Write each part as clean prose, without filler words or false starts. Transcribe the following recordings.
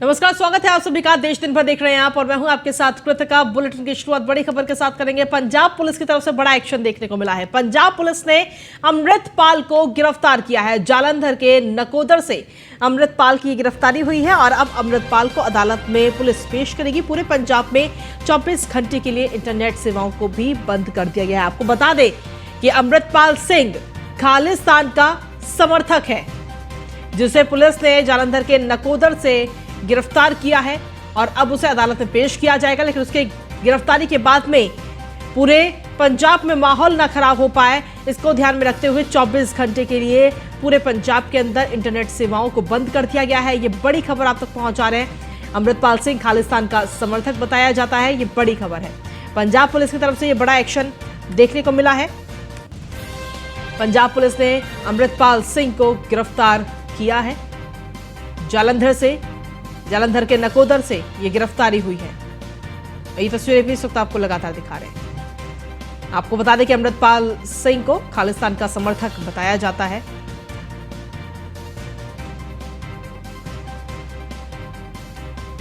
नमस्कार, स्वागत है आप सभी का। देश दिन भर देख रहे हैं आप और मैं हूं आपके साथ कृतिका। बुलेटिन की शुरुआत बड़ी खबर के साथ करेंगे। पंजाब पुलिस की तरफ से बड़ा एक्शन देखने को मिला है। पंजाब पुलिस ने अमृतपाल को गिरफ्तार किया है। जालंधर के नकोदर से अमृतपाल की गिरफ्तारी हुई है और अब अमृतपाल को अदालत में पुलिस पेश करेगी। पूरे पंजाब में 24 घंटे के लिए इंटरनेट सेवाओं को भी बंद कर दिया गया है। आपको बता दें कि अमृतपाल सिंह खालिस्तान का समर्थक है, जिसे पुलिस ने जालंधर के नकोदर से गिरफ्तार किया है और अब उसे अदालत में पेश किया जाएगा। लेकिन उसके गिरफ्तारी के बाद में पूरे पंजाब में माहौल ना खराब हो पाए, इसको ध्यान में रखते हुए 24 घंटे के लिए पूरे पंजाब के अंदर इंटरनेट सेवाओं को बंद कर दिया गया है। ये बड़ी खबर आप तक पहुंचा रहे हैं। अमृतपाल सिंह खालिस्तान का समर्थक बताया जाता है। ये बड़ी खबर है। पंजाब पुलिस की तरफ से ये बड़ा एक्शन देखने को मिला है। पंजाब पुलिस ने अमृतपाल सिंह को गिरफ्तार किया है। जालंधर के नकोदर से ये गिरफ्तारी हुई है। ये तस्वीरें भी इस वक्त आपको लगातार दिखा रहे हैं। आपको बता दें कि अमृतपाल सिंह को खालिस्तान का समर्थक बताया जाता है।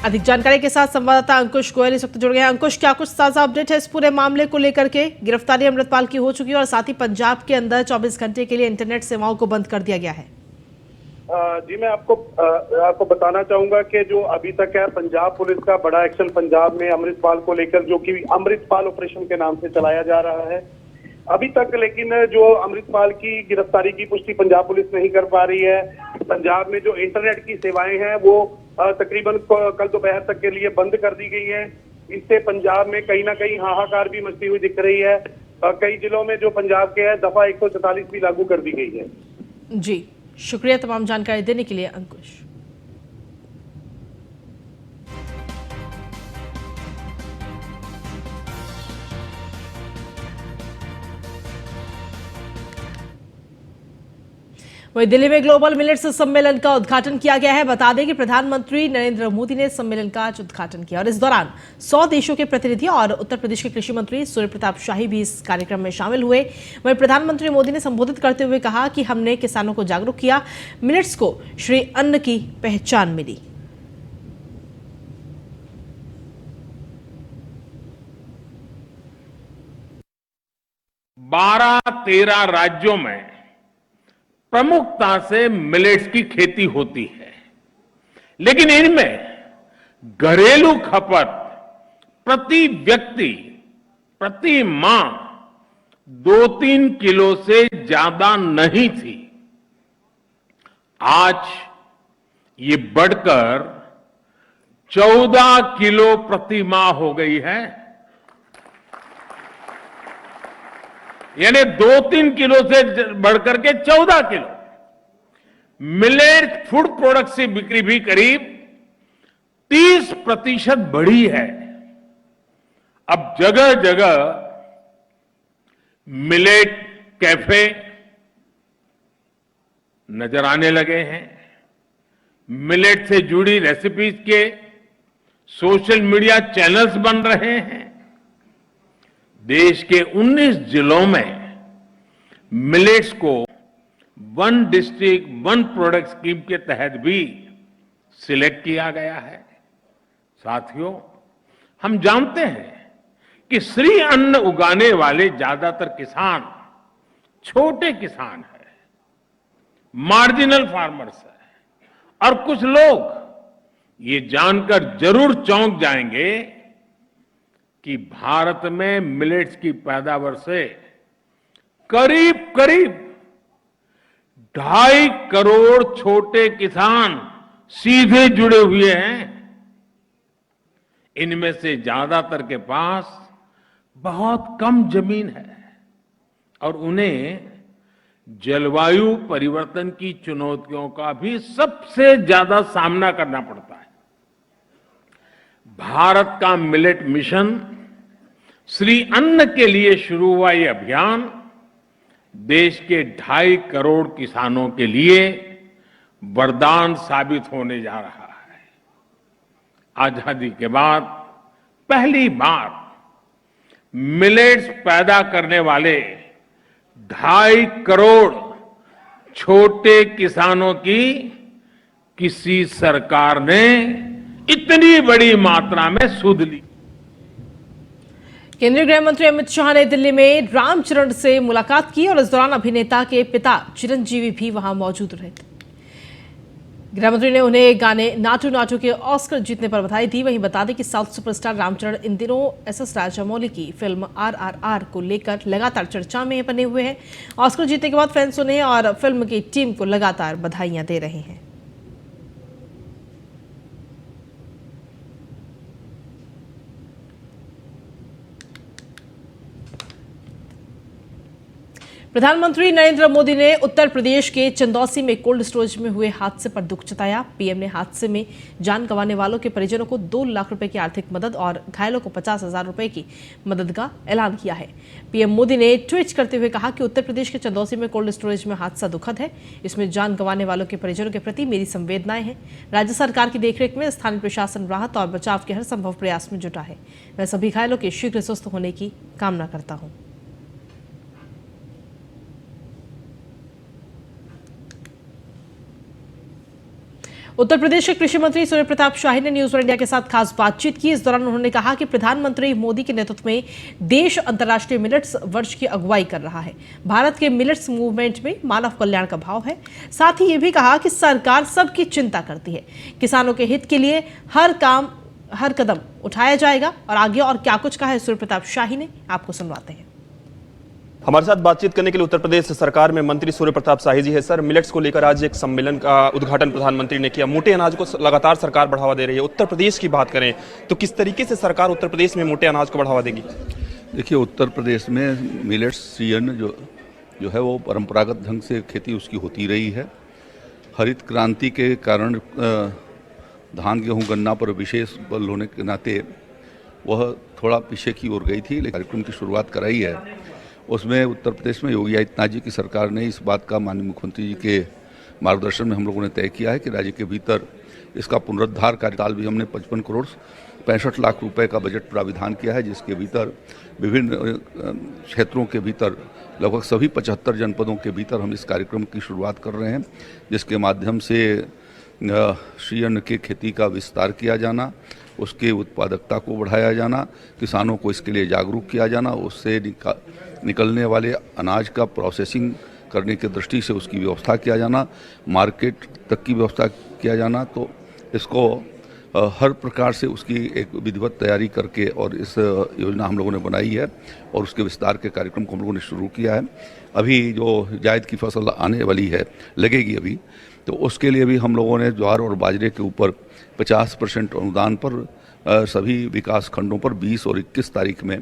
अधिक जानकारी के साथ संवाददाता अंकुश गोयल इस वक्त जुड़ गए हैं। अंकुश, क्या कुछ ताजा अपडेट है इस पूरे मामले को लेकर के? गिरफ्तारी अमृतपाल की हो चुकी है और साथ ही पंजाब के अंदर 24 घंटे के लिए इंटरनेट सेवाओं को बंद कर दिया गया है। जी, मैं आपको बताना चाहूंगा कि जो अभी तक है पंजाब पुलिस का बड़ा एक्शन पंजाब में अमृतपाल को लेकर, जो कि अमृतपाल ऑपरेशन के नाम से चलाया जा रहा है अभी तक। लेकिन जो अमृतपाल की गिरफ्तारी की पुष्टि पंजाब पुलिस नहीं कर पा रही है। पंजाब में जो इंटरनेट की सेवाएं हैं वो तकरीबन कल दोपहर तक के लिए बंद कर दी गई है। इससे पंजाब में कहीं ना कहीं हाहाकार भी मचती हुई दिख रही है। कई जिलों में जो पंजाब के है दफा 144 भी लागू कर दी गई है। जी, शुक्रिया तमाम जानकारी देने के लिए अंकुश। वहीं दिल्ली में ग्लोबल मिलेट्स सम्मेलन का उद्घाटन किया गया है। बता दें कि प्रधानमंत्री नरेंद्र मोदी ने सम्मेलन का आज उद्घाटन किया और इस दौरान 100 देशों के प्रतिनिधि और उत्तर प्रदेश के कृषि मंत्री सूर्य प्रताप शाही भी इस कार्यक्रम में शामिल हुए। वहीं प्रधानमंत्री मोदी ने संबोधित करते हुए कहा कि हमने किसानों को जागरूक किया, मिलेट्स को श्री अन्न की पहचान मिली। 12-13 राज्यों में प्रमुखता से मिलेट्स की खेती होती है, लेकिन इनमें घरेलू खपत प्रति व्यक्ति प्रति माह 2-3 किलो से ज्यादा नहीं थी। आज ये बढ़कर 14 किलो प्रति माह हो गई है। यानी 2-3 किलो से बढ़कर के 14 किलो। मिलेट फूड प्रोडक्ट की बिक्री भी करीब 30% बढ़ी है। अब जगह जगह मिलेट कैफे नजर आने लगे हैं। मिलेट से जुड़ी रेसिपीज के सोशल मीडिया चैनल्स बन रहे हैं। देश के 19 जिलों में मिलेट्स को one district one product scheme के तहत भी सिलेक्ट किया गया है। साथियों, हम जानते हैं कि श्री अन्न उगाने वाले ज्यादातर किसान छोटे किसान हैं, मार्जिनल फार्मर्स हैं। और कुछ लोग ये जानकर जरूर चौंक जाएंगे कि भारत में मिलेट्स की पैदावार से करीब करीब 2.5 करोड़ छोटे किसान सीधे जुड़े हुए हैं। इनमें से ज्यादातर के पास बहुत कम जमीन है और उन्हें जलवायु परिवर्तन की चुनौतियों का भी सबसे ज्यादा सामना करना पड़ता है। भारत का मिलेट मिशन श्री अन्न के लिए शुरू हुआ ये अभियान देश के 2.5 करोड़ किसानों के लिए वरदान साबित होने जा रहा है। आजादी के बाद पहली बार मिलेट्स पैदा करने वाले 2.5 करोड़ छोटे किसानों की किसी सरकार ने इतनी बड़ी मात्रा में सूद ली। केंद्रीय गृह मंत्री अमित शाह ने दिल्ली में रामचरण से मुलाकात की और इस दौरान अभिनेता के पिता चिरंजीवी भी वहां मौजूद रहे थे। गृह मंत्री ने उन्हें गाने नाटू नाटू के ऑस्कर जीतने पर बधाई दी। वहीं बता दें कि साउथ सुपरस्टार रामचरण इन दिनों एस राजामौली की फिल्म RRR को लेकर लगातार चर्चा में बने हुए हैं। ऑस्कर जीतने के बाद फैंस उन्हें और फिल्म की टीम को लगातार बधाइयां दे रहे हैं। प्रधानमंत्री नरेंद्र मोदी ने उत्तर प्रदेश के चंदौसी में कोल्ड स्टोरेज में हुए हादसे पर दुख जताया। पीएम ने हादसे में जान गंवाने वालों के परिजनों को 2 लाख रुपए की आर्थिक मदद और घायलों को 50,000 रुपए की मदद का ऐलान किया है। पीएम मोदी ने ट्वीट करते हुए कहा कि उत्तर प्रदेश के चंदौसी में कोल्ड स्टोरेज में हादसा दुखद है। इसमें जान गंवाने वालों के परिजनों के प्रति मेरी संवेदनाएं हैं। राज्य सरकार की देखरेख में स्थानीय प्रशासन राहत और बचाव के हर संभव प्रयास में जुटा है। मैं सभी घायलों के शीघ्र स्वस्थ होने की कामना करता हूं। उत्तर प्रदेश के कृषि मंत्री सूर्य प्रताप शाही ने न्यूज वन इंडिया के साथ खास बातचीत की। इस दौरान उन्होंने कहा कि प्रधानमंत्री मोदी के नेतृत्व में देश अंतर्राष्ट्रीय मिलेट्स वर्ष की अगुवाई कर रहा है। भारत के मिलेट्स मूवमेंट में मानव कल्याण का भाव है। साथ ही ये भी कहा कि सरकार सबकी चिंता करती है। किसानों के हित के लिए हर कदम उठाया जाएगा। और आगे और क्या कुछ कहा है सूर्य प्रताप शाही ने, आपको सुनवाते हैं। हमारे साथ बातचीत करने के लिए उत्तर प्रदेश सरकार में मंत्री सूर्य प्रताप शाही जी है। सर, मिलेट्स को लेकर आज एक सम्मेलन का उद्घाटन प्रधानमंत्री ने किया। मोटे अनाज को लगातार सरकार बढ़ावा दे रही है। उत्तर प्रदेश की बात करें तो किस तरीके से सरकार उत्तर प्रदेश में मोटे अनाज को बढ़ावा देगी? देखिए, उत्तर प्रदेश में मिलेट्स सीजन जो है वो परंपरागत ढंग से खेती उसकी होती रही है। हरित क्रांति के कारण धान गेहूँ गन्ना पर विशेष बल होने के नाते वह थोड़ा पीछे की ओर गई थी, लेकिन कार्यक्रम की शुरुआत कराई है। उसमें उत्तर प्रदेश में योगी आदित्यनाथ जी की सरकार ने इस बात का माननीय मुख्यमंत्री जी के मार्गदर्शन में हम लोगों ने तय किया है कि राज्य के भीतर इसका पुनरुद्धार कार्यकाल भी हमने 55 करोड़ 65 लाख रुपए का बजट प्राविधान किया है, जिसके भीतर विभिन्न क्षेत्रों के भीतर लगभग सभी 75 जनपदों के भीतर हम इस कार्यक्रम की शुरुआत कर रहे हैं, जिसके माध्यम से श्रीअन्न की खेती का विस्तार किया जाना, उसके उत्पादकता को बढ़ाया जाना, किसानों को इसके लिए जागरूक किया जाना, उससे निकलने वाले अनाज का प्रोसेसिंग करने की दृष्टि से उसकी व्यवस्था किया जाना, मार्केट तक की व्यवस्था किया जाना। तो इसको हर प्रकार से उसकी एक विधिवत तैयारी करके और इस योजना हम लोगों ने बनाई है और उसके विस्तार के कार्यक्रम को हम लोगों ने शुरू किया है। अभी जो जायद की फसल आने वाली है, लगेगी अभी, तो उसके लिए भी हम लोगों ने ज्वार और बाजरे के ऊपर 50% अनुदान पर सभी विकास खंडों पर 20 और 21 तारीख में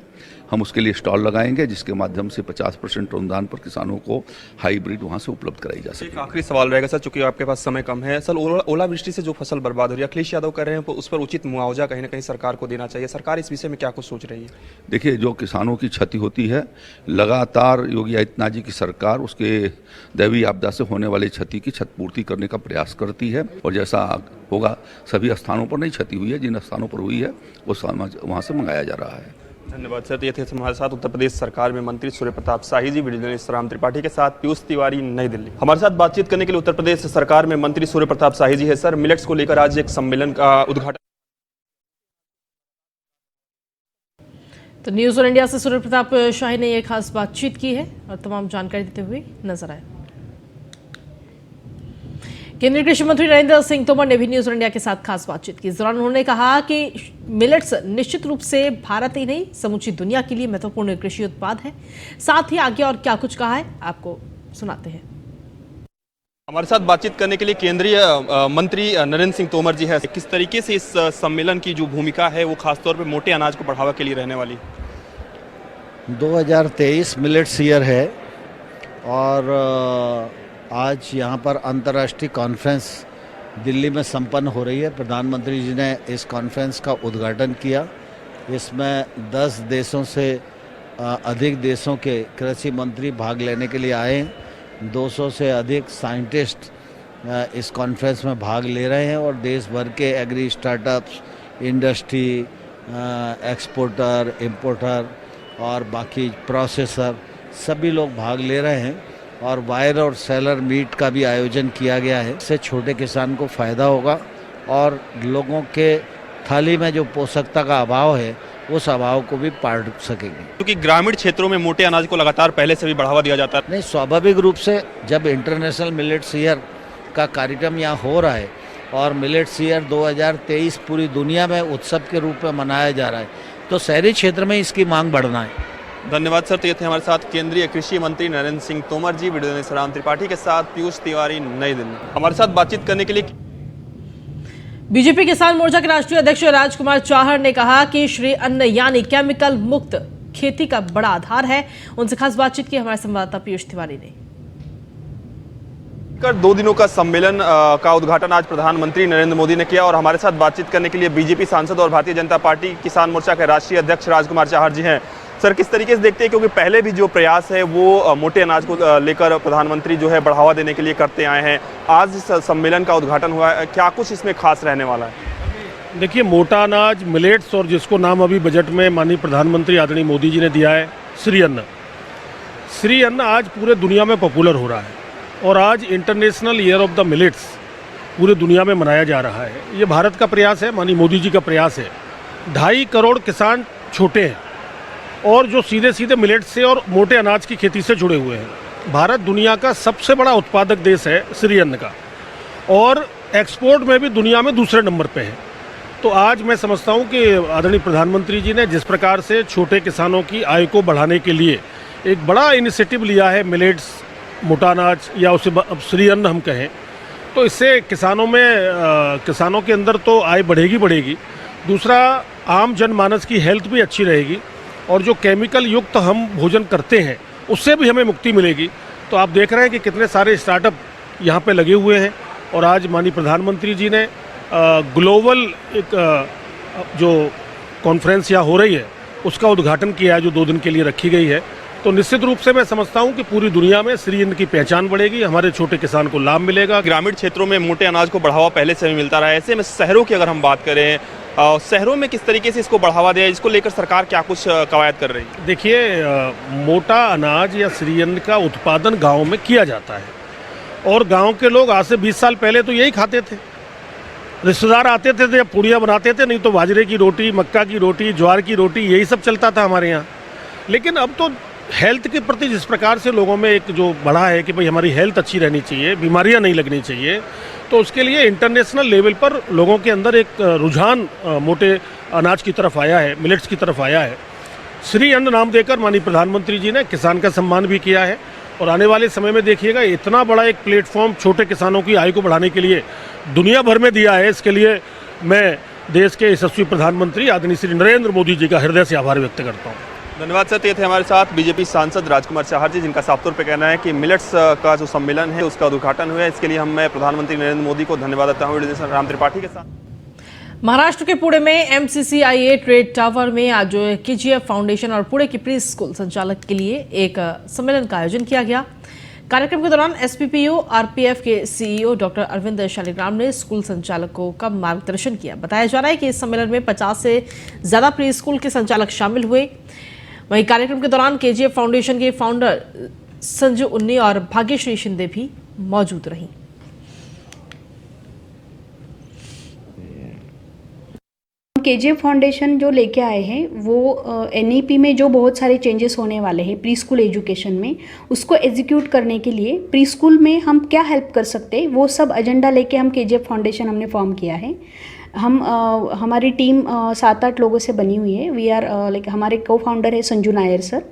हम उसके लिए स्टॉल लगाएंगे, जिसके माध्यम से 50% अनुदान पर किसानों को हाइब्रिड वहां से उपलब्ध कराई जा सके। एक आखिरी सवाल रहेगा सर, चूंकि आपके पास समय कम है। सर, ओलावृष्टि से जो फसल बर्बाद हो रही है, अखिलेश यादव कह रहे हैं उस पर उचित मुआवजा कहीं ना कहीं सरकार को देना चाहिए। सरकार इस विषय में क्या कुछ सोच रही है? देखिए, जो किसानों की क्षति होती है, लगातार योगी आदित्यनाथ जी की सरकार उसके दैवीय आपदा से होने वाली क्षति की क्षतिपूर्ति करने का प्रयास करती है और जैसा होगा, सभी स्थानों पर नहीं क्षति हुई है, जिन स्थानों पर हुई है वो वहाँ से मंगाया जा रहा है। धन्यवाद सर। ये थे हमारे साथ उत्तर प्रदेश सरकार में मंत्री सूर्य प्रताप शाही जी। वीडियो जर्नलिस्ट राम त्रिपाठी के साथ पीयूष तिवारी, नई दिल्ली। हमारे साथ बातचीत करने के लिए उत्तर प्रदेश सरकार में मंत्री सूर्य प्रताप शाही जी है। सर, मिलेट्स को लेकर आज एक सम्मेलन का उद्घाटन। तो न्यूज वन इंडिया से सूर्य प्रताप शाही ने यह खास बातचीत की है और तमाम जानकारी देते हुए नजर आए। केंद्रीय कृषि मंत्री नरेंद्र सिंह तोमर ने भी न्यूज वन इंडिया के साथ खास बातचीत की। इस दौरान उन्होंने कहा कि मिलेट्स निश्चित रूप से भारत ही नहीं, समूची दुनिया के लिए महत्वपूर्ण कृषि उत्पाद है। साथ ही आगे और क्या कुछ कहा है, आपको सुनाते हैं। हमारे साथ बातचीत करने के लिए केंद्रीय मंत्री नरेंद्र सिंह तोमर जी है। किस तरीके से इस सम्मेलन की जो भूमिका है वो खासतौर पे मोटे अनाज को बढ़ावा के लिए रहने वाली? 2023 मिलेट्स ईयर है और आज यहाँ पर अंतर्राष्ट्रीय कॉन्फ्रेंस दिल्ली में संपन्न हो रही है। प्रधानमंत्री जी ने इस कॉन्फ्रेंस का उद्घाटन किया। इसमें 10 देशों से अधिक देशों के कृषि मंत्री भाग लेने के लिए आए। 200 से अधिक साइंटिस्ट इस कॉन्फ्रेंस में भाग ले रहे हैं और देश भर के agri startups, industry, exporter, importer और बाकी प्रोसेसर सभी लोग भाग ले रहे हैं और वायर और सेलर मीट का भी आयोजन किया गया है। इससे छोटे किसान को फ़ायदा होगा और लोगों के थाली में जो पोषकता का अभाव है उस अभाव को भी पार सकेंगे। क्योंकि ग्रामीण क्षेत्रों में मोटे अनाज को लगातार पहले से भी बढ़ावा दिया जाता है। नहीं, स्वाभाविक रूप से जब इंटरनेशनल मिलेट्स ईयर का कार्यक्रम यहाँ हो रहा है और मिलेट्स ईयर 2023 पूरी दुनिया में उत्सव के रूप में मनाया जा रहा है, तो शहरी क्षेत्र में इसकी मांग बढ़ना है। धन्यवाद सर। तो ये थे हमारे साथ केंद्रीय कृषि मंत्री नरेंद्र सिंह तोमर जी। वीडियो जर्नलिस्ट राम त्रिपाठी के साथ पीयूष तिवारी, नई दिल्ली। हमारे साथ बातचीत करने के लिए बीजेपी किसान मोर्चा के राष्ट्रीय अध्यक्ष राजकुमार चाहर ने कहा कि श्री अन्न यानी केमिकल मुक्त खेती का बड़ा आधार है। उनसे खास बातचीत की हमारे संवाददाता पीयूष तिवारी ने। 2 दिनों का सम्मेलन का उद्घाटन आज प्रधानमंत्री नरेंद्र मोदी ने किया और हमारे साथ बातचीत करने के लिए बीजेपी सांसद और भारतीय जनता पार्टी किसान मोर्चा के राष्ट्रीय अध्यक्ष राजकुमार चाहर जी हैं। सर, किस तरीके से देखते हैं, क्योंकि पहले भी जो प्रयास है वो मोटे अनाज को लेकर प्रधानमंत्री जो है बढ़ावा देने के लिए करते आए हैं, आज इस सम्मेलन का उद्घाटन हुआ है, क्या कुछ इसमें खास रहने वाला है? देखिए, मोटा अनाज, मिलेट्स और जिसको नाम अभी बजट में माननीय प्रधानमंत्री आदरणीय मोदी जी ने दिया है श्री अन्न। श्री अन्न आज पूरे दुनिया में पॉपुलर हो रहा है और आज international year of the millets पूरे दुनिया में मनाया जा रहा है। ये भारत का प्रयास है, माननीय मोदी जी का प्रयास है। 2.5 करोड़ किसान छोटे हैं और जो सीधे सीधे मिलेट्स से और मोटे अनाज की खेती से जुड़े हुए हैं। भारत दुनिया का सबसे बड़ा उत्पादक देश है श्री अन्न का और एक्सपोर्ट में भी दुनिया में दूसरे नंबर पे है। तो आज मैं समझता हूँ कि आदरणीय प्रधानमंत्री जी ने जिस प्रकार से छोटे किसानों की आय को बढ़ाने के लिए एक बड़ा इनिशिएटिव लिया है, मिलेट्स, मोटा अनाज या उसे अब श्री अन्न हम कहें, तो इससे किसानों के अंदर तो आय बढ़ेगी। दूसरा, आम जनमानस की हेल्थ भी अच्छी रहेगी और जो केमिकल युक्त हम भोजन करते हैं उससे भी हमें मुक्ति मिलेगी। तो आप देख रहे हैं कि कितने सारे स्टार्टअप यहाँ पे लगे हुए हैं और आज माननीय प्रधानमंत्री जी ने ग्लोबल एक जो कॉन्फ्रेंस यहाँ हो रही है उसका उद्घाटन किया है, जो 2 दिन के लिए रखी गई है। तो निश्चित रूप से मैं समझता हूं कि पूरी दुनिया में श्री अन्न की पहचान बढ़ेगी, हमारे छोटे किसान को लाभ मिलेगा। ग्रामीण क्षेत्रों में मोटे अनाज को बढ़ावा पहले से भी मिलता रहा है, ऐसे में शहरों की अगर हम बात करें, शहरों में किस तरीके से इसको बढ़ावा दिया, इसको लेकर सरकार क्या कुछ कवायद कर रही है? देखिए, मोटा अनाज या श्री अन्न का उत्पादन गाँव में किया जाता है और गाँव के लोग आज से 20 साल पहले तो यही खाते थे। रिश्तेदार आते थे जब पूड़ियाँ बनाते थे, नहीं तो बाजरे की रोटी, मक्का की रोटी, ज्वार की रोटी, यही सब चलता था हमारे यहाँ। लेकिन अब तो हेल्थ के प्रति जिस प्रकार से लोगों में एक जो बढ़ा है कि भाई हमारी हेल्थ अच्छी रहनी चाहिए, बीमारियां नहीं लगनी चाहिए, तो उसके लिए इंटरनेशनल लेवल पर लोगों के अंदर एक रुझान मोटे अनाज की तरफ आया है, मिलेट्स की तरफ आया है। श्री अन्न नाम देकर माननीय प्रधानमंत्री जी ने किसान का सम्मान भी किया है और आने वाले समय में देखिएगा इतना बड़ा एक प्लेटफॉर्म छोटे किसानों की आय को बढ़ाने के लिए दुनिया भर में दिया है। इसके लिए मैं देश के यशस्वी प्रधानमंत्री आदरणीय श्री नरेंद्र मोदी जी का हृदय से आभार व्यक्त करता हूँ। धन्यवाद सर। ये थे हमारे साथ बीजेपी सांसद राजकुमार चाहर जी, जिनका साफ तौर पे कहना है कि मिलेट्स का जो सम्मेलन है उसका उद्घाटन हुआ है। इसके लिए मैं प्रधानमंत्री नरेंद्र मोदी को धन्यवाद देता हूँ। राम त्रिपाठी के साथ। महाराष्ट्र के पुणे में MCCIA ट्रेड टावर में आज KGF फाउंडेशन और पुणे की प्री स्कूल संचालक के लिए एक सम्मेलन का आयोजन किया गया। कार्यक्रम के दौरान SPPU RPF के CEO डॉक्टर अरविंद शालिग्राम ने स्कूल संचालकों का मार्गदर्शन किया। बताया जा रहा है कि इस सम्मेलन में 50 से ज्यादा प्री स्कूल के संचालक शामिल हुए। वहीं कार्यक्रम के दौरान KGF फाउंडेशन के फाउंडर संजू उन्नी और भाग्यश्री शिंदे भी मौजूद रहीं। KGF फाउंडेशन जो लेके आए हैं वो NEP में जो बहुत सारे चेंजेस होने वाले हैं प्री स्कूल एजुकेशन में, उसको एग्जीक्यूट करने के लिए प्री स्कूल में हम क्या हेल्प कर सकते हैं वो सब एजेंडा लेके हम KGF फाउंडेशन हमने फॉर्म किया है। हमारी टीम 7-8 लोगों से बनी हुई है। वी आर लाइक हमारे को फाउंडर है Sanju Nair sir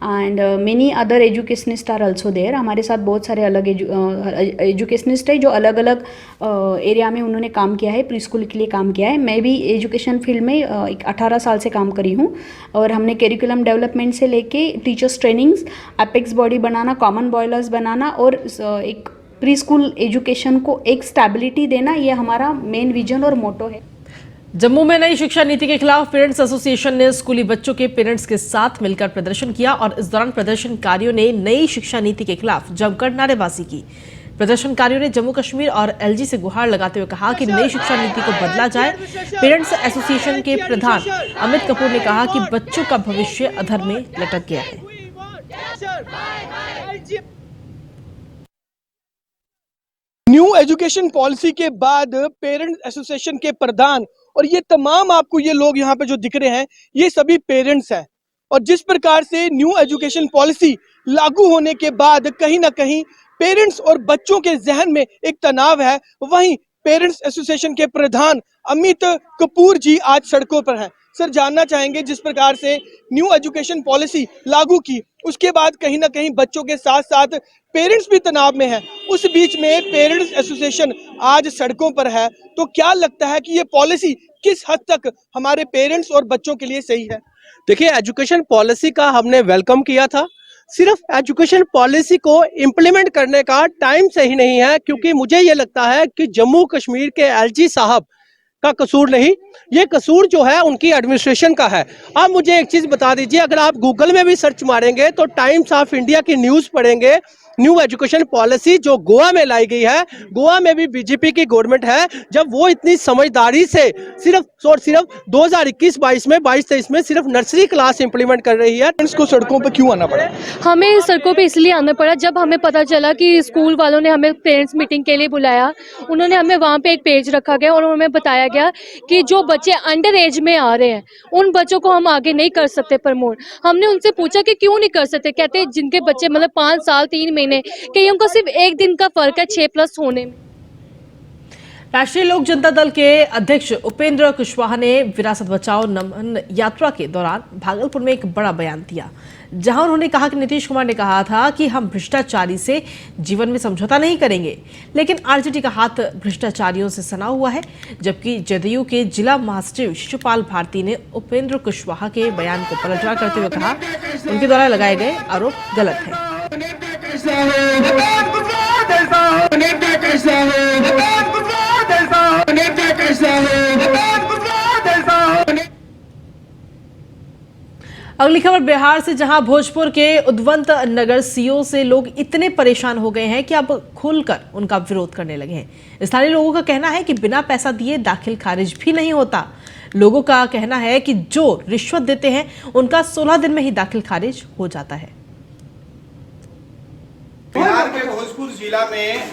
and many other educationist are also there. हमारे साथ बहुत सारे अलग एजुकेशनिस्ट है जो अलग अलग एरिया में उन्होंने काम किया है, प्री स्कूल के लिए काम किया है। मैं भी एजुकेशन फील्ड में 18 साल से काम करी हूँ और हमने करिकुलम डेवलपमेंट से लेके टीचर्स ट्रेनिंग्स, एपेक्स बॉडी बनाना, कॉमन बॉयलर्स बनाना और एक प्री स्कूल एजुकेशन को एक स्टेबिलिटी देना, ये हमारा मेन विजन और मोटो है। जम्मू में नई शिक्षा नीति के खिलाफ पेरेंट्स एसोसिएशन ने स्कूली बच्चों के पेरेंट्स के साथ मिलकर प्रदर्शन किया और इस दौरान प्रदर्शनकारियों ने नई शिक्षा नीति के खिलाफ जमकर नारेबाजी की। प्रदर्शनकारियों ने जम्मू कश्मीर और LG से गुहार लगाते हुए कहा कि नई शिक्षा नीति को बदला जाए। पेरेंट्स एसोसिएशन के प्रधान अमित कपूर ने कहा कि बच्चों का भविष्य अधर में लटक गया है। न्यू एजुकेशन पॉलिसी के बाद पेरेंट्स एसोसिएशन के प्रधान और ये तमाम आपको ये लोग यहाँ पे जो दिख रहे हैं ये सभी पेरेंट्स हैं। और जिस प्रकार से न्यू एजुकेशन पॉलिसी लागू होने के बाद कहीं ना कहीं पेरेंट्स और बच्चों के जहन में एक तनाव है, वहीं पेरेंट्स एसोसिएशन के प्रधान अमित कपूर जी आज सड़कों पर हैं। सर, जानना चाहेंगे जिस प्रकार से न्यू एजुकेशन पॉलिसी लागू की उसके बाद कहीं ना कहीं बच्चों के साथ साथ पेरेंट्स भी तनाव में हैं, उस बीच में पेरेंट्स एसोसिएशन आज सड़कों पर है, तो क्या लगता है कि ये पॉलिसी किस हद तक हमारे पेरेंट्स और बच्चों के लिए सही है? देखिए, एजुकेशन पॉलिसी का हमने वेलकम किया था। सिर्फ एजुकेशन पॉलिसी को इम्प्लीमेंट करने का टाइम सही नहीं है, क्योंकि मुझे ये लगता है कि जम्मू कश्मीर के एलजी साहब का कसूर नहीं, ये कसूर जो है उनकी एडमिनिस्ट्रेशन का है। आप मुझे एक चीज बता दीजिए, अगर आप गूगल में भी सर्च मारेंगे तो टाइम्स ऑफ इंडिया की न्यूज पढ़ेंगे, न्यू एजुकेशन पॉलिसी जो गोवा में लाई गई है, गोवा में भी बीजेपी की गवर्नमेंट है, जब वो इतनी समझदारी से सिर्फ 2021-22 में 22-23 में सिर्फ नर्सरी क्लास इंप्लीमेंट कर रही है। इसको सड़कों पर क्यों आना पड़ा? हमें सड़कों पे इसलिए आना पड़ा, जब हमें पता चला कि स्कूल वालों ने हमें पेरेंट्स मीटिंग के लिए बुलाया, उन्होंने हमें वहाँ पे एक पेज रखा गया और हमें बताया गया कि जो बच्चे अंडर एज में आ रहे हैं उन बच्चों को हम आगे नहीं कर सकते प्रमोट। हमने उनसे पूछा कि क्यों नहीं कर सकते, कहते जिनके बच्चे मतलब 5 साल 3 महीने कि उनको सिर्फ एक दिन का फर्क है 6+ होने में। राष्ट्रीय लोक जनता दल के अध्यक्ष उपेंद्र कुशवाहा ने विरासत बचाओ नमन यात्रा के दौरान भागलपुर में एक बड़ा बयान दिया, जहां उन्होंने कहा कि नीतीश कुमार ने कहा था कि हम भ्रष्टाचारी से जीवन में समझौता नहीं करेंगे, लेकिन आरजेडी का हाथ भ्रष्टाचारियों से सना हुआ है। जबकि जदयू के जिला महासचिव शिशुपाल भारती ने उपेंद्र कुशवाहा के बयान को पलटवार करते हुए कहा उनके द्वारा लगाए गए आरोप गलत हैं। अगली खबर बिहार से, जहां भोजपुर के उद्वंत नगर सीओ से लोग इतने परेशान हो गए हैं कि अब खुलकर उनका विरोध करने लगे हैं। स्थानीय लोगों का कहना है कि बिना पैसा दिए दाखिल खारिज भी नहीं होता। लोगों का कहना है कि जो रिश्वत देते हैं उनका 16 दिन में ही दाखिल खारिज हो जाता है। बिहार के भोजपुर जिला में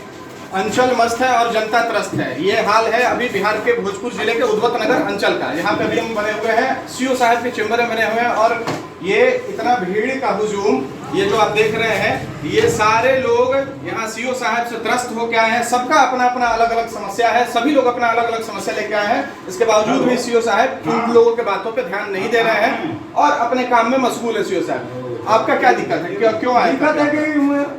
अंचल मस्त है और जनता त्रस्त है। ये हाल है अभी बिहार के भोजपुर जिले के उद्वत नगर अंचल का। यहाँ पे अभी हम बने हुए हैं सीओ साहब के चेम्बर में बने हुए हैं और ये इतना भीड़ का हुजूम ये जो आप देख रहे हैं, ये सारे लोग यहाँ सीओ साहब से त्रस्त होकर आए हैं। सबका अपना अपना अलग अलग समस्या है, सभी लोग अपना अलग अलग समस्या लेके आए हैं। इसके बावजूद भी सीओ साहब उन लोगों के बातों पे ध्यान नहीं दे रहे हैं और अपने काम में मशगूल है। सीओ साहब, आपका क्या दिक्कत है? क्यों आए? दिक्कत है कि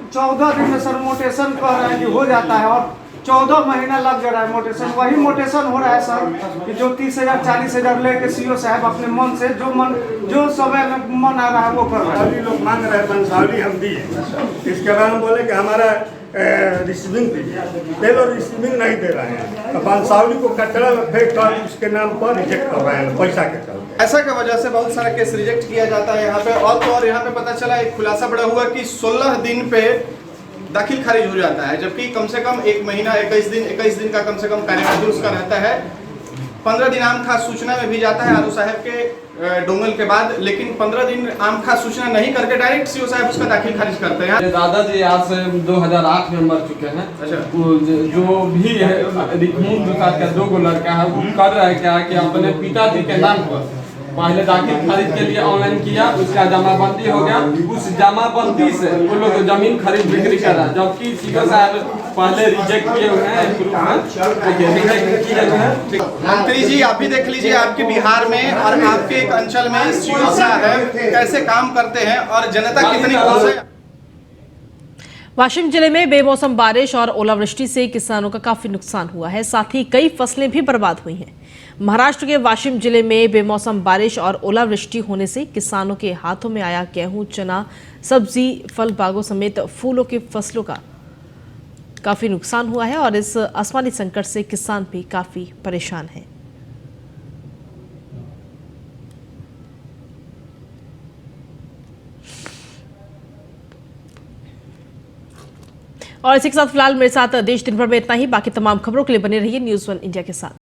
14 दिन में सर मोटेशन कह रहे हैं कि हो जाता है और 14 महीना लग जा रहा है मोटेशन। वही मोटेशन हो रहा है सर कि जो 30,000 40,000 लेके सीओ साहब अपने मन से जो समय में मन आ रहा है वो कर रहे हैं। लोग मांग रहे हैं बंसावली हम दी है, इसके बाद हम बोले कि हमारा रिसीविंग दीजिए, और रिसीविंग नहीं दे रहे हैं। तो बंसावली को कचरा में फेंक कर उसके नाम पर रिजेक्ट कर रहे हैं पैसा के चलते। ऐसा की वजह से बहुत सारा केस रिजेक्ट किया जाता है यहाँ पे। और तो और यहाँ पे पता चला एक खुलासा बड़ा हुआ कि 16 दिन पे दाखिल खारिज हो जाता है, जबकि कम से कम 1 महीना 21 दिन का कम से कम कार्यकाल उसका रहता है। 15 दिन आम खास सूचना में भी जाता है आरू साहब के डोंगल के बाद, लेकिन 15 दिन आम खास सूचना नहीं करके डायरेक्ट सीओ साहब उसका दाखिल खारिज करते हैं। दादाजी आज से 2008 में मर चुके हैं। अच्छा। जो भी है रिकमून दुकान का 2 लड़का है वो कर रहा है क्या कि अपने पिताजी के नाम पर पहले दाखिल खारिज के लिए ऑनलाइन किया, उसका जमाबंदी हो गया, उस जमाबंदी से वो लोग जमीन खरीद बिक्री कर रहा है, जबकि सीओ साहब पहले रिजेक्ट किए हुए हैं। मंत्री जी, आप भी देख लीजिए आपके बिहार में और आपके एक अंचल में सीओ साहब कैसे काम करते हैं और जनता कितनी खुश है। वाशिम जिले में बेमौसम बारिश और ओलावृष्टि से किसानों का काफी नुकसान हुआ है, साथ ही कई फसलें भी बर्बाद हुई हैं। महाराष्ट्र के वाशिम जिले में बेमौसम बारिश और ओलावृष्टि होने से किसानों के हाथों में आया गेहूं, चना, सब्जी, फल बागों समेत फूलों की फसलों का काफी नुकसान हुआ है और इस आसमानी संकट से किसान भी काफी परेशान हैं। और इसी के साथ फिलहाल मेरे साथ देश दिन भर में इतना ही। बाकी तमाम खबरों के लिए बने रहिए न्यूज़ 1 इंडिया के साथ।